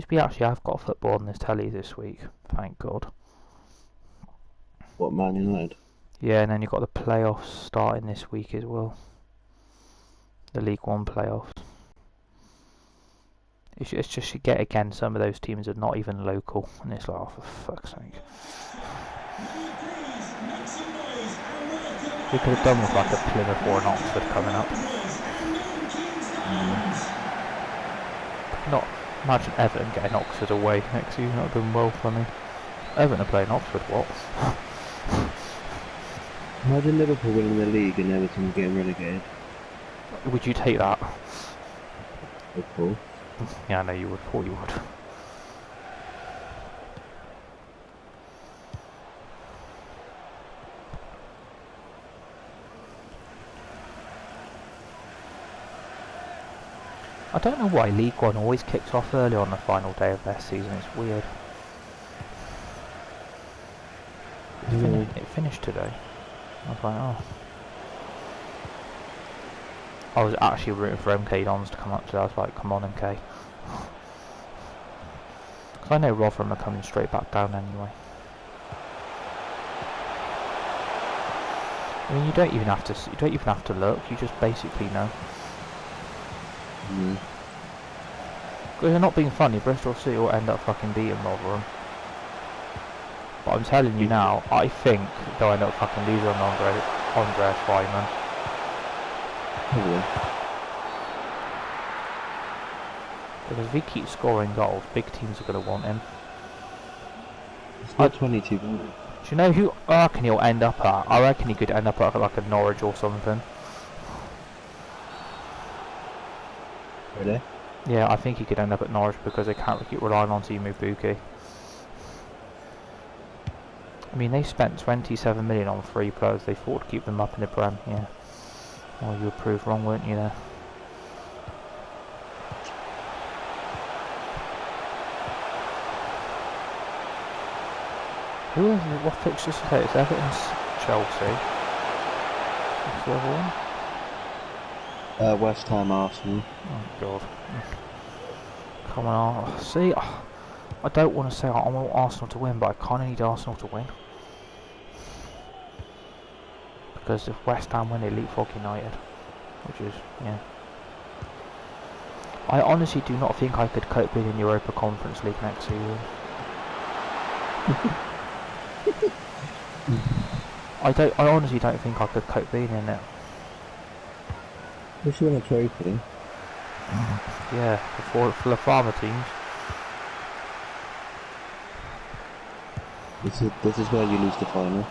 We actually have got football on this telly this week, thank God. What, Man United? Yeah, and then you've got the playoffs starting this week as well. The League One playoffs. It's just you get again, some of those teams are not even local, and it's like, oh, for fuck's sake. We could have done with like a Plymouth or an Oxford coming up. Not imagine Everton getting Oxford away next season. That would have been well funny. Everton are playing Oxford, what? Imagine Liverpool winning the league and Everton getting relegated. Would you take that? Of course. Yeah, I know you would. Thought you would. I don't know why League One always kicks off early on the final day of their season. It's weird. It finished today. I was like, oh. I was actually rooting for MK Dons to come up today. I was like, come on, MK. Because I know Rotherham are coming straight back down anyway. I mean, you don't even have to look. You just basically know. Because they're not being funny. Bristol City will end up fucking beating Rotherham. But I'm telling you now, I think they'll end up fucking losing on Andreas Weimann. Because if he keeps scoring goals, big teams are going to want him. It's not 22 goals. Do you know who I reckon he'll end up at? I reckon he could end up at like a Norwich or something. Really? Yeah, I think he could end up at Norwich because they can't keep relying on Timu Pukki. I mean, they spent 27 million on 3 players. They thought to keep them up in the Prem. Yeah. Well, you were proved wrong, weren't you there? Who is it? What fixtures is it? It's Everton's Chelsea. What's the other one? West Ham, Arsenal. Oh God. Come on, see, I don't want to say I want Arsenal to win, but I kind of need Arsenal to win. Because if West Ham win, they leapfrog United. Which is, yeah. I honestly do not think I could cope being in Europa Conference League next season. I honestly don't think I could cope being in it. We should win a trophy. Yeah, for the farmer teams. This is where you lose the final.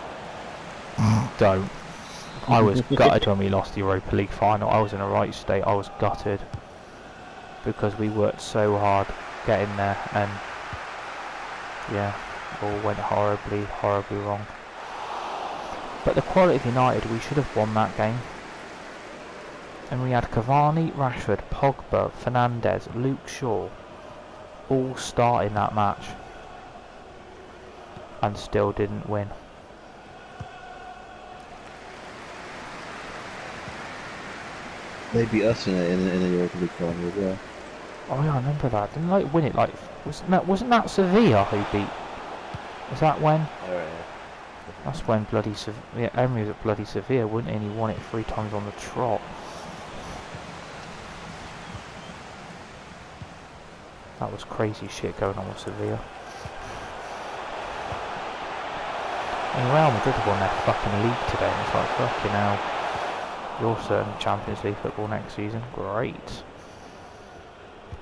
Don't. I was gutted when we lost the Europa League final. I was in a right state. I was gutted because we worked so hard getting there, and yeah, all went horribly wrong. But the quality of United, we should have won that game. And we had Cavani, Rashford, Pogba, Fernandes, Luke Shaw all starting that match and still didn't win. They beat us in a Europa League final as well. Oh yeah, I remember that. Didn't like win it like wasn't that Sevilla who beat? Was that when? Oh, yeah. That's when bloody Sevilla, Emery was at bloody Sevilla, wouldn't he? And he won it 3 times on the trot. That was crazy shit going on with Sevilla. And Real Madrid have won their fucking league today, and it's like, fucking hell. You're certain Champions League football next season. Great.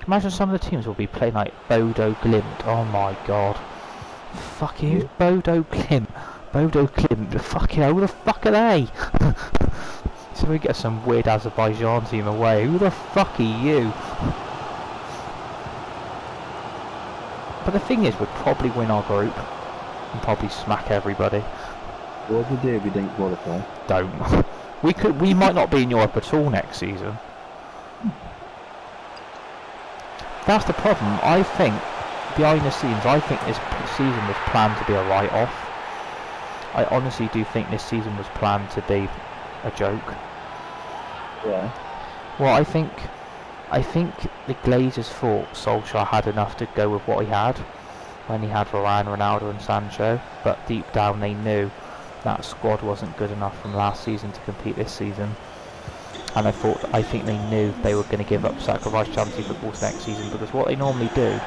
Imagine some of the teams will be playing like Bodo Glimt. Oh my god. Fucking who's Bodo Glimt? Bodo Glimt. Fucking hell, who the fuck are they? So we get some weird Azerbaijan team away. Who the fuck are you? But the thing is, we'd probably win our group and probably smack everybody. What would we do if we didn't qualify? Don't. We might not be in Europe at all next season. That's the problem. I think, behind the scenes, I think this season was planned to be a write-off. I honestly do think this season was planned to be a joke. Yeah. Well, I think I think the Glazers thought Solskjaer had enough to go with what he had when he had Varane, Ronaldo and Sancho, but deep down they knew that squad wasn't good enough from last season to compete this season. And I think they knew they were going to give up, sacrifice Champions League footballs next season, because what they normally do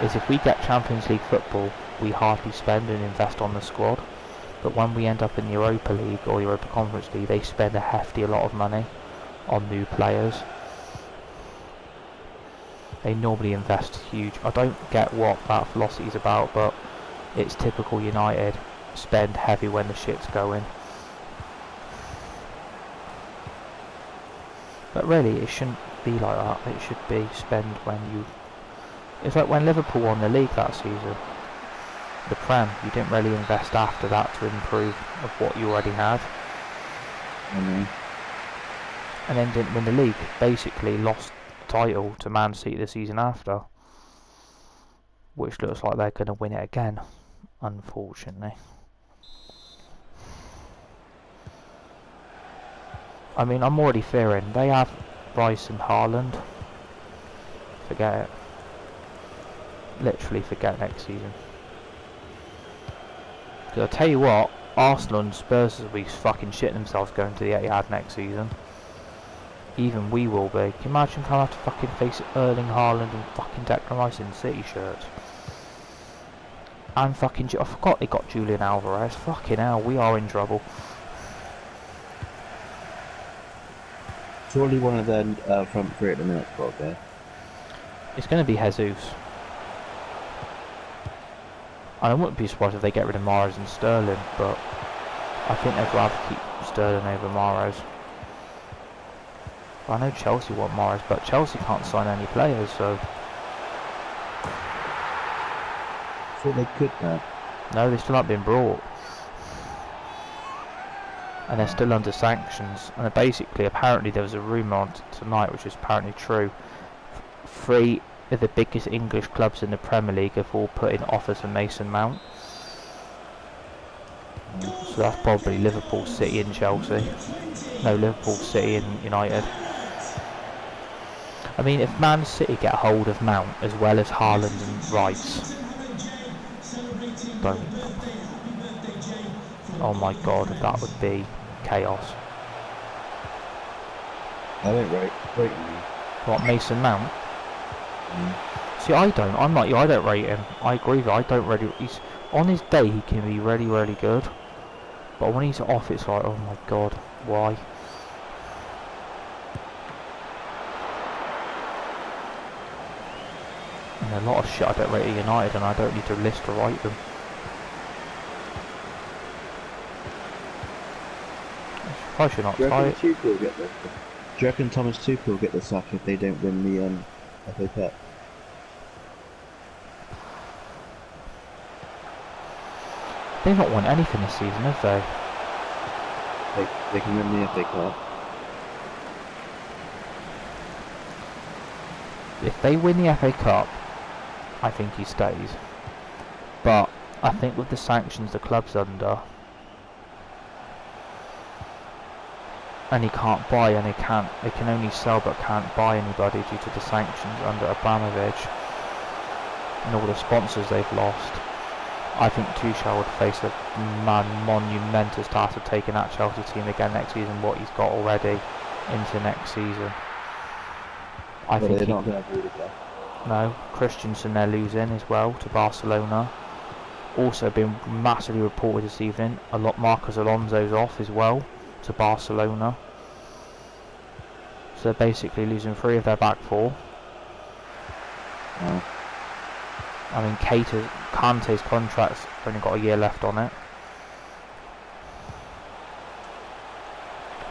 is if we get Champions League football, we hardly spend and invest on the squad. But when we end up in the Europa League or Europa Conference League, they spend a lot of money on new players. They normally invest huge. I don't get what that philosophy is about, but it's typical United. Spend heavy when the shit's going. But really, it shouldn't be like that. It should be spend when you... It's like when Liverpool won the league that season. The Prem, you didn't really invest after that to improve of what you already had. And then didn't win the league. Basically lost the title to Man City the season after. Which looks like they're going to win it again, unfortunately. I mean, I'm already fearing. They have Rice and Haaland. Forget it. Literally forget next season. Because I'll tell you what, Arsenal and Spurs will be fucking shitting themselves going to the Etihad next season. Even we will be. Can you imagine coming out to fucking face Erling Haaland and fucking Declan Rice in City shirts? And fucking... I forgot they got Julian Alvarez. Fucking hell, we are in trouble. Surely one of their front three at the minute, okay? It's going to be Jesus. I wouldn't be surprised if they get rid of Mahrez and Sterling, but I think they'd rather keep Sterling over Mahrez. I know Chelsea want Mahrez, but Chelsea can't sign any players, so... I thought they could now. No, they still haven't been brought. And they're still under sanctions. And basically, apparently there was a rumour on tonight, which is apparently true. 3 of the biggest English clubs in the Premier League have all put in offers for Mason Mount. So that's probably Liverpool, City and Chelsea. No, Liverpool, City and United. I mean, if Man City get hold of Mount as well as Haaland and Rice, don't. Oh my god, that would be chaos. I don't rate you. What, Mason Mount? See, I don't. I'm like you. I don't rate him. I agree with you. I don't really. He's on his day. He can be really, really good. But when he's off, it's like, oh my god, why? And a lot of shit I don't rate at United, and I don't need to list to write them. I should not try it. Do you reckon Thomas Tuchel will get the sack if they don't win the FA Cup? They've not won anything this season, have they? They can win the FA Cup. If they win the FA Cup, I think he stays. But I think with the sanctions the club's under, and he can't buy and they can only sell but can't buy anybody due to the sanctions under Abramovich and all the sponsors they've lost. I think Tuchel would face a monumentous task of taking that Chelsea team again next season, what he's got already, into next season. I think they're not going to have all of that. No, Christensen they're losing as well to Barcelona. Also been massively reported this evening, Marcos Alonso's off as well to Barcelona. So they're basically losing 3 of their back 4. Oh. I mean, Kante's contract's only got a year left on it.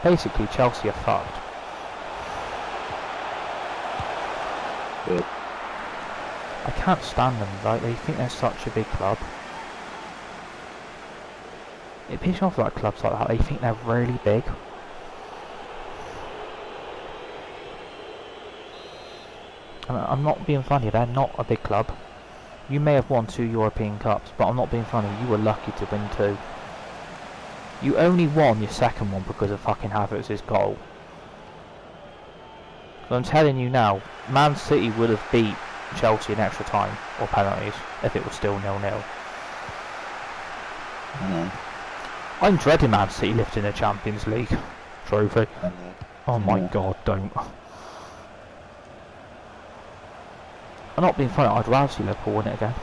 Basically, Chelsea are fucked. Good. I can't stand them, like, they think they're such a big club. It pisses me off like clubs like that, they think they're really big. And I'm not being funny, they're not a big club. You may have won 2 European Cups, but I'm not being funny, you were lucky to win 2. You only won your second one because of fucking Havertz's goal. But I'm telling you now, Man City would have beat Chelsea in extra time or penalties if it was still 0-0. I know. I'm dreading Man City lifting a Champions League trophy. I know. Oh my Yeah. god, don't. I'm not being funny, I'd rather see Liverpool win it again.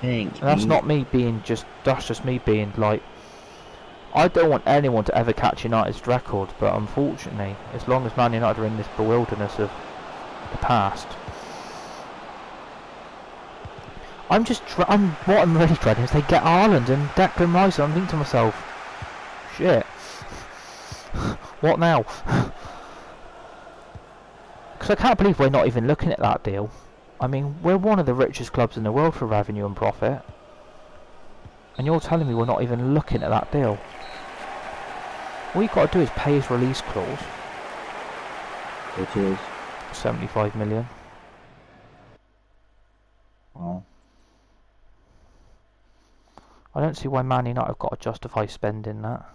Thank And that's you. not me being that's just me being like, I don't want anyone to ever catch United's record, but unfortunately, as long as Man United are in this bewilderness of the past, what I'm really dreading is they get Haaland and Declan Rice, and I'm thinking to myself, shit, what now? Because I can't believe we're not even looking at that deal. I mean, we're one of the richest clubs in the world for revenue and profit, and you're telling me we're not even looking at that deal. All you've got to do is pay his release clause. Which is 75 million. wow. I don't see why Man United have got to justify spending that.